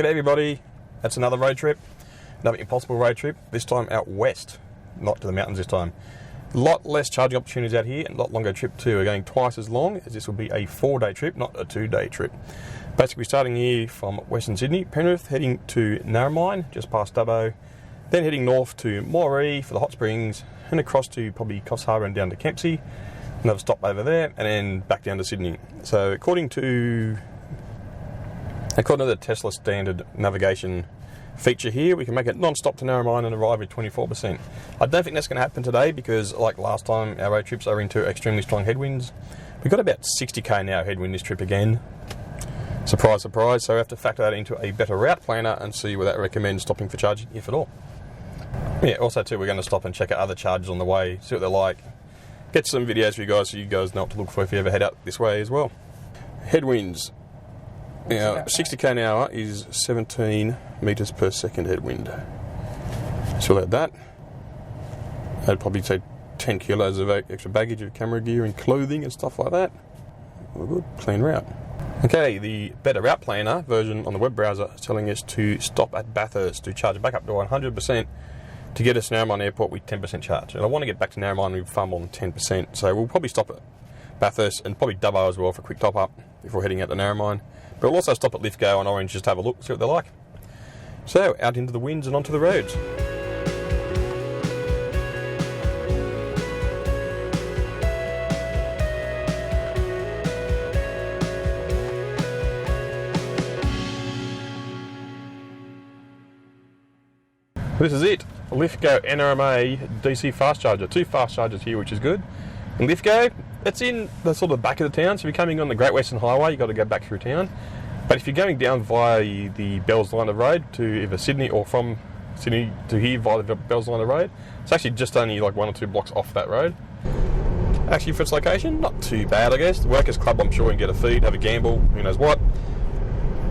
G'day everybody, that's another road trip, another impossible road trip, this time out west, not to the mountains this time. A lot less charging opportunities out here and a lot longer trip too. We're going twice as long as this will be a 4-day trip, not a 2-day trip. Basically starting here from Western Sydney, Penrith, heading to Narromine, just past Dubbo, then heading north to Moree for the hot springs, and across to probably Coffs Harbour and down to Kempsey, another stop over there, and then back down to Sydney. So according to the Tesla standard navigation feature here, we can make it non-stop to Narromine and arrive at 24%. I don't think that's going to happen today because, like last time, our road trips are into extremely strong headwinds. We've got about 60k an hour headwind this trip again. Surprise, surprise. So we have to factor that into a better route planner and see whether that recommends stopping for charging, if at all. Yeah, also too, we're going to stop and check out other chargers on the way, see what they're like. Get some videos for you guys so you guys know what to look for if you ever head out this way as well. Headwinds. Now, 60k an hour is 17 metres per second headwind. So like that. I'd probably say 10 kilos of extra baggage of camera gear and clothing and stuff like that. Well, good, clean route. Okay, the better route planner version on the web browser is telling us to stop at Bathurst to charge it back up to 100% to get us to Narromine Airport with 10% charge. And I want to get back to Narromine with far more than 10%, so we'll probably stop at Bathurst and probably Dubbo as well for a quick top up before heading out to Narromine. But we'll also stop at Lithgow and Orange just to have a look, see what they're like. So, out into the winds and onto the roads. This is it, Lithgow NRMA DC fast charger. 2 fast chargers here, which is good. In Lithgow, it's in the sort of back of the town, so if you're coming on the Great Western Highway, you've got to go back through town. But if you're going down via the Bells Line of Road to either Sydney or from Sydney to here via the Bells Line of Road, it's actually just only like 1 or 2 blocks off that road. Actually, for its location, not too bad, I guess. The Workers Club, I'm sure, you can get a feed, have a gamble, who knows what.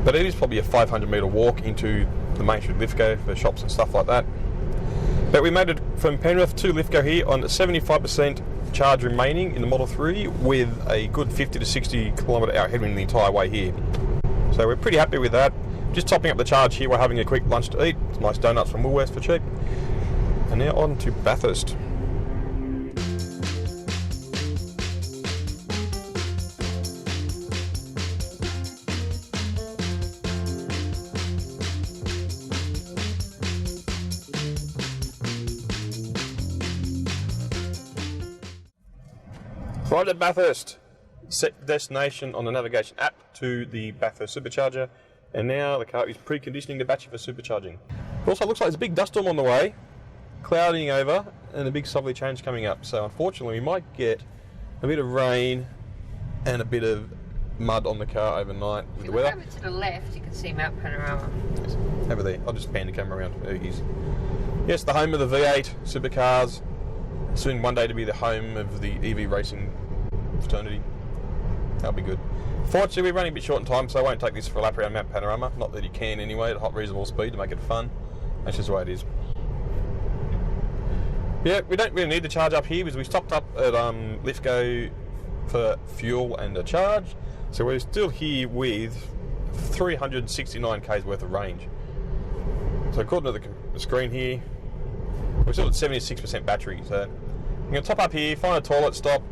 But it is probably a 500 metre walk into the main street Lithgow for shops and stuff like that. But we made it from Penrith to Lithgow here on 75% charge remaining in the Model 3 with a good 50 to 60 kilometre hour headwind the entire way here. So we're pretty happy with that. Just topping up the charge here, we're having a quick lunch to eat. Some nice donuts from Woolworths for cheap. And now on to Bathurst. Right at Bathurst, set destination on the navigation app to the Bathurst supercharger, and now the car is preconditioning the battery for supercharging. It also looks like there's a big dust storm on the way, clouding over, and a big southerly change coming up. So unfortunately we might get a bit of rain and a bit of mud on the car overnight with the weather. Over to the left, you can see Mount Panorama. Yes, over there. I'll just pan the camera around. Very easy. Yes, the home of the V8 supercars. Soon one day to be the home of the EV racing fraternity. That'll be good. Fortunately, we're running a bit short in time, so I won't take this for a lap around Mount Panorama. Not that you can anyway, at a hot reasonable speed to make it fun. That's just the way it is. Yeah, we don't really need the charge up here because we stopped up at Lithgow for fuel and a charge. So we're still here with 369 k's worth of range. So according to the screen here, we're still at 76% battery. So I'm going to top up here, find a toilet stop,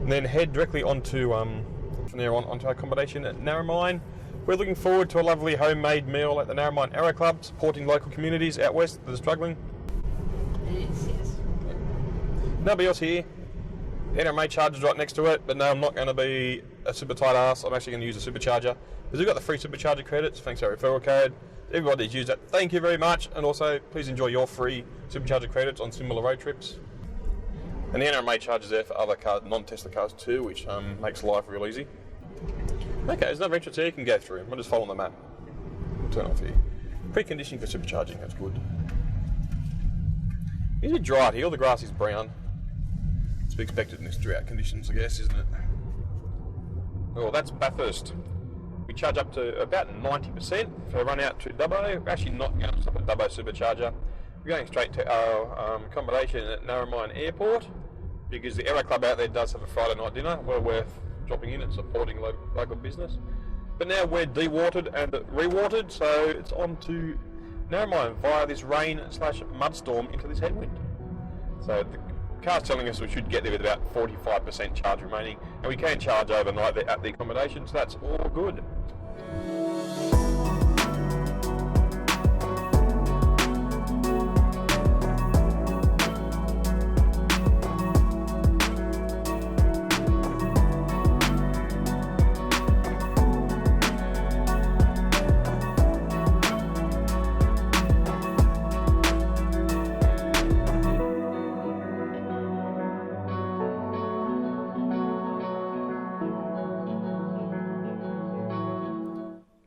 and then head directly onto from there onto our accommodation at Narromine. We're looking forward to a lovely homemade meal at the Narromine Aero Club, supporting local communities out west that are struggling. It is, yes. Nobody else here. NRMA charger's right next to it, but no, I'm not going to be a super tight ass. I'm actually going to use a supercharger because we've got the free supercharger credits thanks to our referral code. Everybody who's used it, thank you very much, and also please enjoy your free supercharger credits on similar road trips. And the NRMA charge is there for other cars, non-Tesla cars too, which makes life real easy. Okay, there's another entrance here you can go through. We'll just follow the map. Turn off here. Preconditioning for supercharging, that's good. It's a bit dry out here, all the grass is brown. It's to be expected in this drought conditions, I guess, isn't it? Oh, that's Bathurst. We charge up to about 90% for a run out to Dubbo. We're actually not going to stop at Dubbo supercharger. We're going straight to our accommodation at Narromine Airport because the Aero Club out there does have a Friday night dinner. Well worth dropping in and supporting local business. But now we're dewatered and rewatered, so it's on to Narromine via this rain/mudstorm into this headwind. So the car's telling us we should get there with about 45% charge remaining, and we can charge overnight there at the accommodation, so that's all good.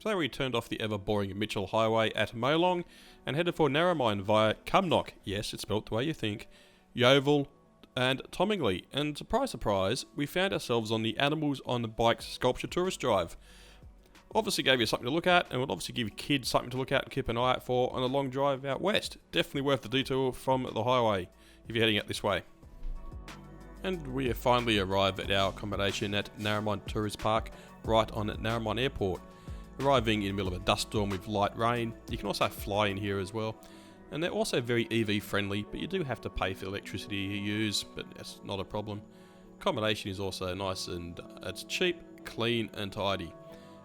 So we turned off the ever-boring Mitchell Highway at Molong and headed for Narromine via Cumnock, yes, it's spelt the way you think, Yeovil and Tomingley. And surprise, surprise, we found ourselves on the Animals on the Bikes Sculpture Tourist Drive. Obviously gave you something to look at, and would obviously give kids something to look at and keep an eye out for on a long drive out west. Definitely worth the detour from the highway if you're heading out this way. And we have finally arrived at our accommodation at Narromine Tourist Park, right on at Narromine Airport. Arriving in the middle of a dust storm with light rain. You can also fly in here as well. And they're also very EV friendly, but you do have to pay for the electricity you use, but that's not a problem. Accommodation is also nice and it's cheap, clean and tidy.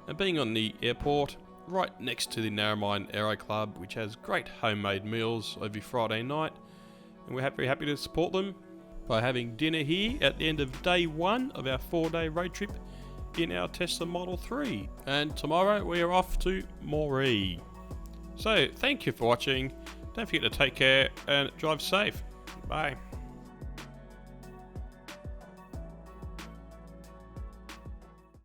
And being on the airport, right next to the Narromine Aero Club, which has great homemade meals every Friday night. And we're very happy to support them by having dinner here at the end of day 1 of our 4-day road trip in our Tesla Model 3, and tomorrow we are off to Moree. So thank you for watching, don't forget to take care and drive safe. Bye.